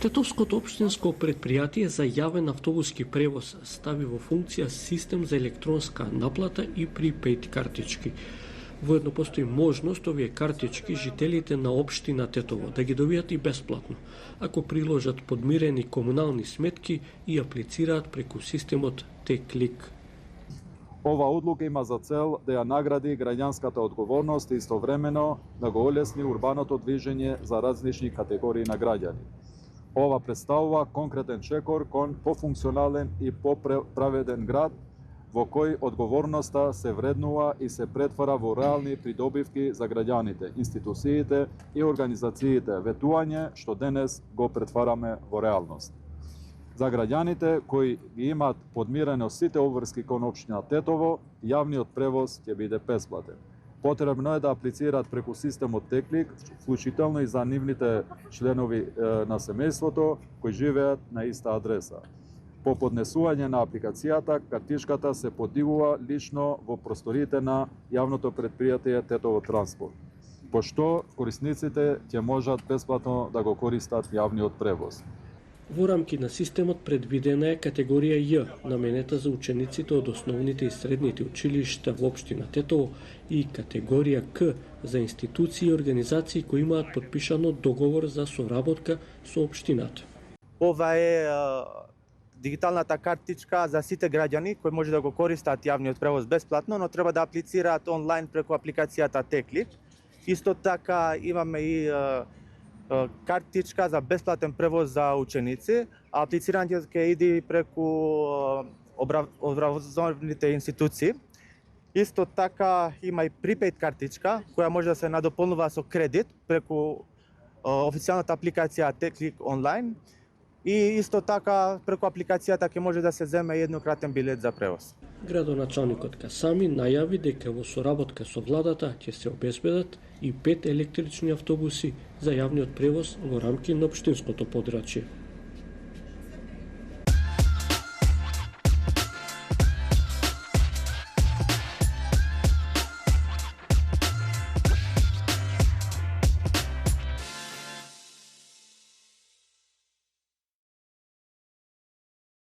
Тетовското општинско претпријатие за јавен автобуски превоз стави во функција систем за електронска наплата и припејд картички. Воедно постои можност овие картички жителите на општина Тетово да ги добијат и бесплатно, ако приложат подмирени комунални сметки и аплицираат преку системот Т-клик. Ова одлука има за цел да ја награди граѓанската одговорност и истовремено да го олесни урбаното движење за различни категории на граѓани. Ова представува конкретен чекор кон пофункционален и поправеден град во кој одговорноста се вреднува и се претвара во реални придобивки за граѓаните, институциите и организациите, ветување што денес го претвараме во реалност. За граѓаните кои ги имаат подмирено сите обврски кон општина Тетово, јавниот превоз ќе биде бесплатен. Потребно е да аплицираат преку системот Т-клик, вклучително и за нивните членови на семејството кои живеат на иста адреса. По поднесување на апликацијата, картичката се подигува лично во просториите на јавното претпријатие Тетово Транспорт, пошто корисниците ќе можат бесплатно да го користат јавниот превоз. Во рамки на системот предвидена е категорија Ј, наменета за учениците од основните и средните училишта во општина Тетово, и категорија К за институции и организации кои имаат подпишано договор за соработка со општината. Ова е дигиталната картичка за сите граѓани кои може да го користат јавниот превоз бесплатно, но треба да аплицираат онлайн преку апликацијата Т-клик. Исто така имаме и картичка за бесплатен превоз за ученици. Аплицирањето ќе иде преку образовните институции. Исто така има и припејд картичка која може да се надополнува со кредит преку официјалната апликација Т-клик онлайн. И исто така преку апликацијата ќе може да се земе еднократен билет за превоз. Градоначалникот Касами најави дека во соработка со владата ќе се обезбедат и 5 електрични автобуси за јавниот превоз во рамки на општинското подрачје.